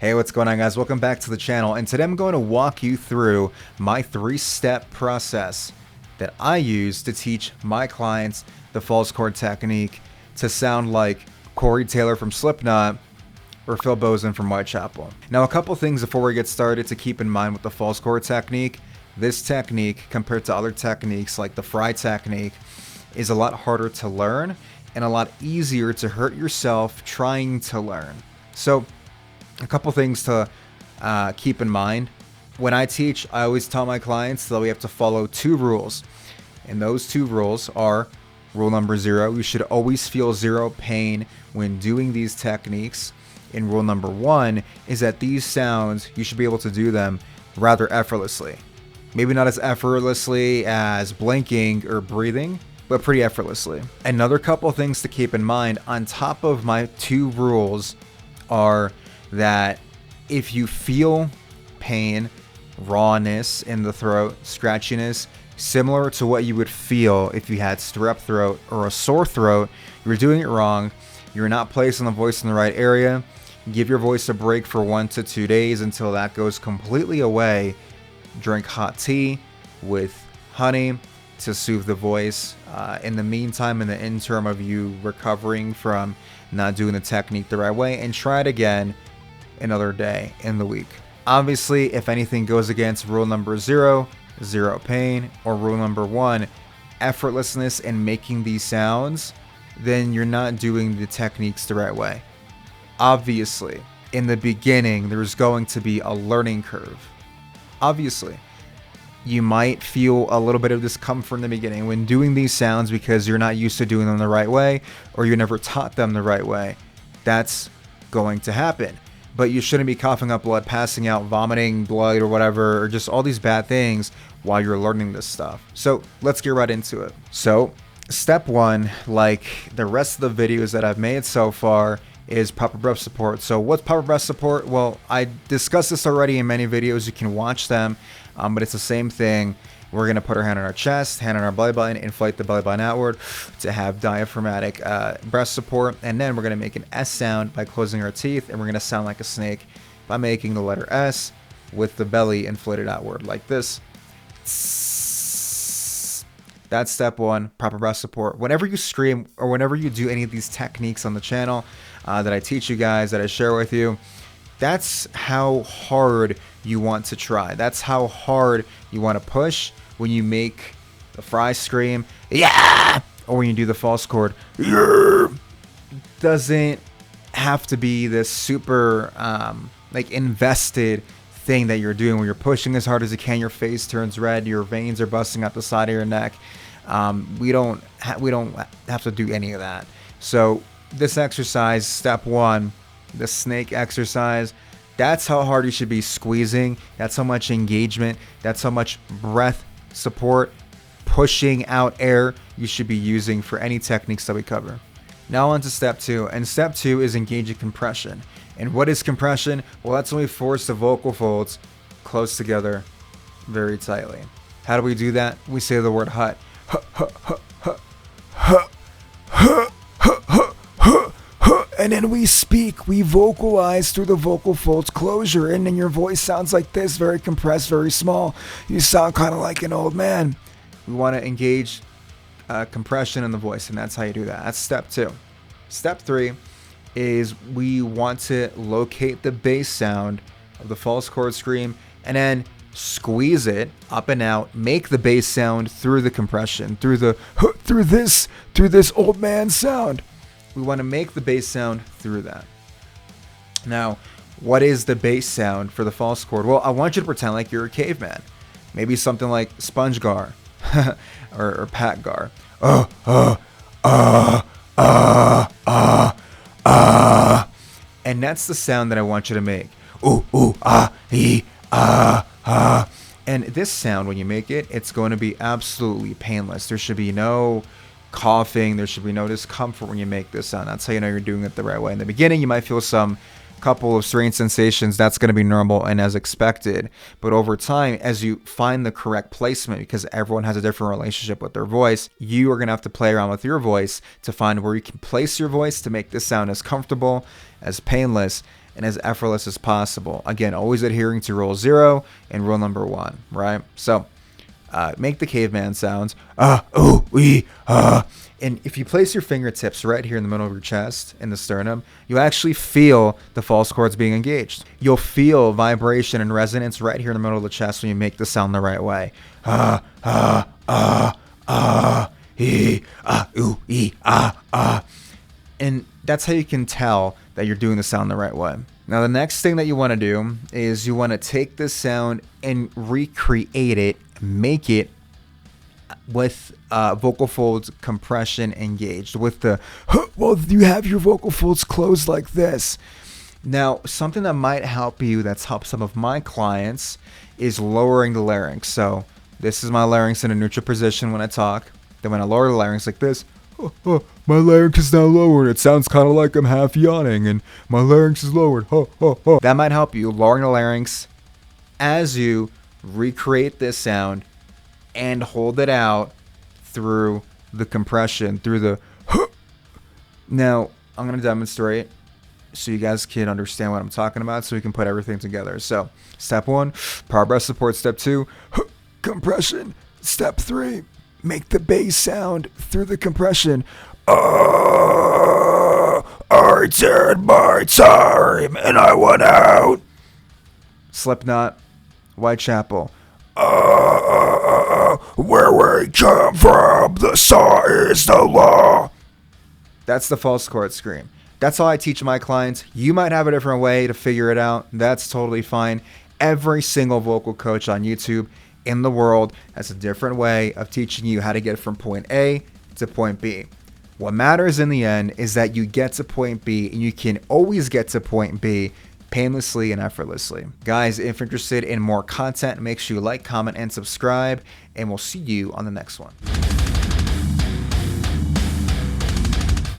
Hey, what's going on, guys? Welcome back to the channel, and today I'm going to walk you through my 3-step process that I use to teach my clients the false chord technique to sound like Corey Taylor from Slipknot or Phil Bozen from Whitechapel. Now, a couple things before we get started to keep in mind with the false chord technique. This technique, compared to other techniques like the fry technique, is a lot harder to learn and a lot easier to hurt yourself trying to learn. So, a couple things to keep in mind. When I teach, I always tell my clients that we have to follow 2 rules. And those 2 rules are rule number 0, you should always feel 0 pain when doing these techniques. And rule number 1 is that these sounds, you should be able to do them rather effortlessly. Maybe not as effortlessly as blinking or breathing, but pretty effortlessly. Another couple things to keep in mind on top of my 2 rules are that if you feel pain, rawness in the throat, scratchiness, similar to what you would feel if you had strep throat or a sore throat, you're doing it wrong. You're not placing the voice in the right area. Give your voice a break for 1 to 2 days until that goes completely away. Drink hot tea with honey to soothe the voice. In the meantime, in the interim of you recovering from not doing the technique the right way, and try it again another day in the week. Obviously, if anything goes against rule number 0, 0 pain, or rule number 1, effortlessness in making these sounds, then you're not doing the techniques the right way. Obviously, in the beginning, there's going to be a learning curve. Obviously, you might feel a little bit of discomfort in the beginning when doing these sounds because you're not used to doing them the right way, or you never taught them the right way. That's going to happen. But you shouldn't be coughing up blood, passing out, vomiting blood or whatever, or just all these bad things while you're learning this stuff. So let's get right into it. So step 1, like the rest of the videos that I've made so far, is proper breath support. So what's proper breath support? Well, I discussed this already in many videos. You can watch them, but it's the same thing. We're going to put our hand on our chest, hand on our belly button, inflate the belly button outward to have diaphragmatic breath support. And then we're going to make an S sound by closing our teeth, and we're going to sound like a snake by making the letter S with the belly inflated outward like this. That's step 1, proper breath support. Whenever you scream or whenever you do any of these techniques on the channel that I teach you guys, that I share with you, that's how hard you want to try. That's how hard you want to push when you make the fry scream, yeah, or when you do the false chord, yeah. Doesn't have to be this super like invested thing that you're doing where you're pushing as hard as you can, your face turns red, your veins are busting out the side of your neck. We don't have to do any of that. So this exercise, step 1, the snake exercise, that's how hard you should be squeezing. That's how much engagement, that's how much breath support, pushing out air you should be using for any techniques that we cover. Now on to step 2, and step 2 is engaging compression. And what is compression? Well, that's when we force the vocal folds close together very tightly. How do we do that? We say the word hut. And then we speak, we vocalize through the vocal folds closure, and then your voice sounds like this, very compressed, very small. You sound kind of like an old man. We want to engage compression in the voice, and that's how you do that. That's step 2. Step 3 is we want to locate the bass sound of the false chord scream and then squeeze it up and out, make the bass sound through the compression, through this old man sound. We want to make the bass sound through that. Now, what is the bass sound for the false chord? Well, I want you to pretend like you're a caveman. Maybe something like Sponge Gar or Pat Gar. And that's the sound that I want you to make. Ooh, ooh, ah, ee, ah, ah. And this sound, when you make it, it's going to be absolutely painless. There should be no coughing. There should be no discomfort when you make this sound. That's how you know you're doing it the right way. In the beginning, you might feel some couple of strange sensations. That's going to be normal and as expected. But over time, as you find the correct placement, because everyone has a different relationship with their voice, you are going to have to play around with your voice to find where you can place your voice to make this sound as comfortable, as painless and as effortless as possible. Again, always adhering to rule 0 and rule number 1, right? So make the caveman sounds. Ooh, wee, And if you place your fingertips right here in the middle of your chest, in the sternum, you actually feel the false chords being engaged. You'll feel vibration and resonance right here in the middle of the chest when you make the sound the right way. And that's how you can tell that you're doing the sound the right way. Now, the next thing that you want to do is you want to take this sound and recreate it, make it with vocal folds compression engaged, with the, well, you have your vocal folds closed like this. Now, something that might help you, that's helped some of my clients, is lowering the larynx. So this is my larynx in a neutral position when I talk. Then when I lower the larynx like this, my larynx is now lowered. It sounds kind of like I'm half yawning and my larynx is lowered. That might help you, lowering the larynx as you recreate this sound and hold it out through the compression, through the. Now, I'm going to demonstrate so you guys can understand what I'm talking about, so we can put everything together. So, step 1, power breath support. Step 2, compression. Step 3, make the bass sound through the compression. I did my time and I went out. Slipknot, Whitechapel. Where we come from, the saw is the law. That's the false chord scream. That's all I teach my clients. You might have a different way to figure it out. That's totally fine. Every single vocal coach on YouTube in the world has a different way of teaching you how to get from point A to point B. What matters in the end is that you get to point B, and you can always get to point B painlessly and effortlessly. Guys, if you're interested in more content, make sure you like, comment, and subscribe, and we'll see you on the next one.